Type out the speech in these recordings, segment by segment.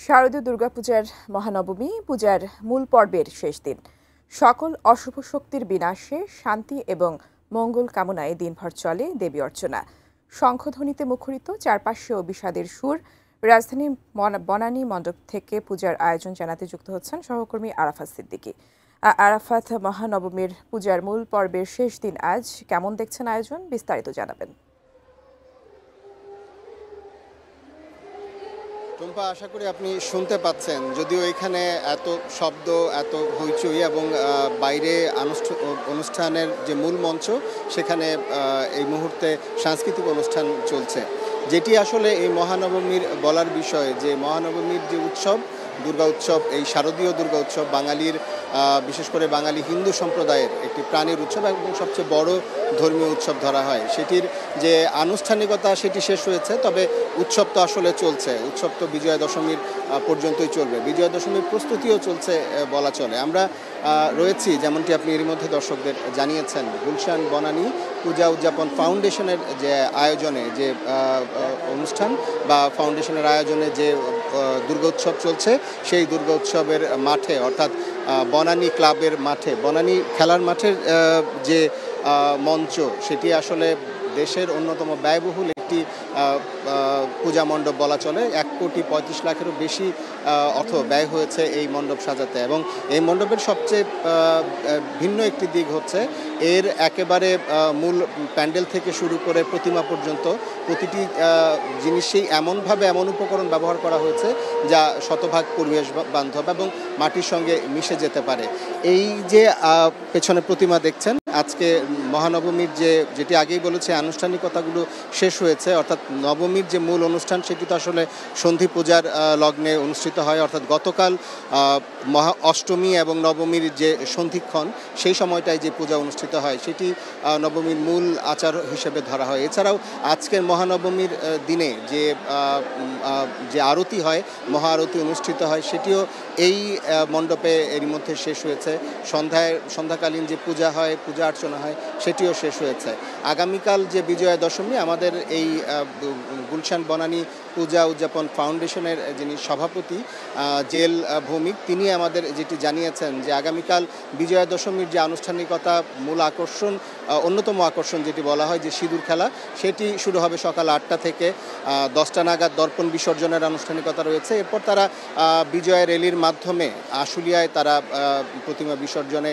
শারদীয় দুর্গাপূজার মহানবমী পূজার মূল পর্বের শেষ দিন। সকল অশুভ শক্তির বিনাশে শান্তি এবং মঙ্গল কামনায় দিনভর চলে দেবী অর্চনা। শঙ্খধ্বনিতে মুখরিত চারপাশেও বিষাদের সুর। রাজধানীর বনানী মণ্ডপ থেকে পূজার আয়োজন জানাতে যুক্ত হচ্ছেন সহকর্মী আরাফাত সিদ্দিকী। আরাফাত, মহানবমীর পূজার মূল পর্বের শেষ দিন আজ, কেমন দেখছেন আয়োজন, বিস্তারিত জানাবেন। টুম্পা, আশা করি আপনি শুনতে পাচ্ছেন। যদিও এখানে এত শব্দ, এত হইচই এবং বাইরে অনুষ্ঠানের যে মূল মঞ্চ, সেখানে এই মুহূর্তে সাংস্কৃতিক অনুষ্ঠান চলছে, যেটি আসলে এই মহানবমীর বলার বিষয়। যে মহানবমীর যে উৎসব, দুর্গা উৎসব, এই শারদীয় দুর্গা উৎসব বাঙালির, বিশেষ করে বাঙালি হিন্দু সম্প্রদায়ের একটি প্রাণের উৎসব এবং সবচেয়ে বড় ধর্মীয় উৎসব ধরা হয়। সেটির যে আনুষ্ঠানিকতা সেটি শেষ হয়েছে, তবে উৎসব তো আসলে চলছে। উৎসব তো বিজয়া দশমীর পর্যন্তই চলবে। বিজয়া দশমীর প্রস্তুতিও চলছে বলা চলে। আমরা রয়েছি, যেমনটি আপনি এর মধ্যে দর্শকদের জানিয়েছেন, গুলশান বনানী পূজা উদযাপন ফাউন্ডেশনের যে আয়োজনে, যে অনুষ্ঠান বা ফাউন্ডেশনের আয়োজনে যে দুর্গা উৎসব চলছে, সেই দুর্গা উৎসবের মাঠে, অর্থাৎ বনানী ক্লাবের মাঠে, বনানী খেলার মাঠের যে মঞ্চ, সেটি আসলে দেশের অন্যতম ব্যয়বহুল একটি পূজা মণ্ডপ বলা চলে। 1,35,00,000-এরও বেশি অর্থ ব্যয় হয়েছে এই মণ্ডপ সাজাতে। এবং এই মণ্ডপের সবচেয়ে ভিন্ন একটি দিক হচ্ছে, এর একেবারে মূল প্যান্ডেল থেকে শুরু করে প্রতিমা পর্যন্ত প্রতিটি জিনিসেই এমনভাবে এমন উপকরণ ব্যবহার করা হয়েছে যা শতভাগ পরিবেশ বান্ধব এবং মাটির সঙ্গে মিশে যেতে পারে। এই যে পেছনে প্রতিমা দেখছেন, আজকে মহানবমীর যেটি আগেই বলেছে, আনুষ্ঠানিকতাগুলো শেষ হয়েছে। অর্থাৎ নবমীর যে মূল অনুষ্ঠান, সেটি তো আসলে সন্ধি পূজার লগ্নে অনুষ্ঠিত হয়। অর্থাৎ গতকাল অষ্টমী এবং নবমীর যে সন্ধিক্ষণ, সেই সময়টায় যে পূজা অনুষ্ঠিত হয়, সেটি নবমীর মূল আচার হিসেবে ধরা হয়। এছাড়াও আজকের মহানবমীর দিনে যে আরতি হয়, মহা আরতি অনুষ্ঠিত হয়, সেটিও এই মণ্ডপে এর মধ্যে শেষ হয়েছে। সন্ধ্যাকালীন যে পূজা হয়, পূজা অর্চনা হয়, সেটিও শেষ হয়েছে। আগামীকাল যে বিজয়া দশমী, আমাদের এই গুলশান বনানী পূজা উদযাপন ফাউন্ডেশনের যিনি সভাপতি জেল ভৌমিক, তিনি আমাদের যেটি জানিয়েছেন যে আগামীকাল বিজয়া দশমীর যে আনুষ্ঠানিকতা, মূল আকর্ষণ, অন্যতম আকর্ষণ যেটি বলা হয় যে সিঁদুর খেলা, সেটি শুরু হবে সকাল 8টা থেকে 10টা নাগাদ। দর্পণ বিসর্জনের আনুষ্ঠানিকতা রয়েছে। এরপর তারা বিজয়া র্যালির মাধ্যমে আশুলিয়ায় তারা প্রতিমা বিসর্জনে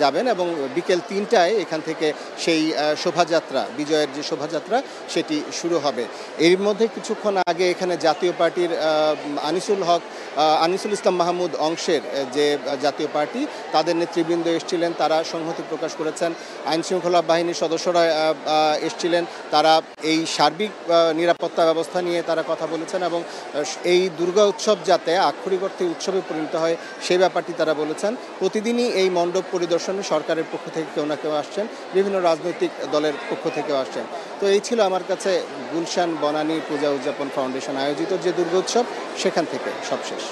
যাবেন এবং বিকেল 3টায় এখান থেকে সেই শোভাযাত্রা, বিজয়ের যে শোভাযাত্রা, সেটি শুরু হবে। এর মধ্যে কিছুক্ষণ আগে এখানে জাতীয় পার্টির আনিসুল ইসলাম মাহমুদ অংশের যে জাতীয় পার্টি, তাদের নেতৃবৃন্দ এসেছিলেন। তারা সংহতি প্রকাশ করেছেন। আইনশৃঙ্খলা বাহিনীর সদস্যরা এসেছিলেন। তারা এই সার্বিক নিরাপত্তা ব্যবস্থা নিয়ে তারা কথা বলেছেন এবং এই দুর্গা উৎসব যাতে আক্ষরিক অর্থে উৎসবে পরিণত হয়, সেই ব্যাপারটি তারা বলেছেন। প্রতিদিনই এই মণ্ডপ পরিদর্শনে সরকারের পক্ষ থেকে কেউ না কেউ আসছেন, বিভিন্ন রাজনৈতিক দলের পক্ষ থেকেও আসছেন। তো এই ছিল আমার কাছে গুলশান বনানী পূজা উদযাপন ফাউন্ডেশন আয়োজিত যে দুর্গোৎসব, সেখান থেকে সবশেষ।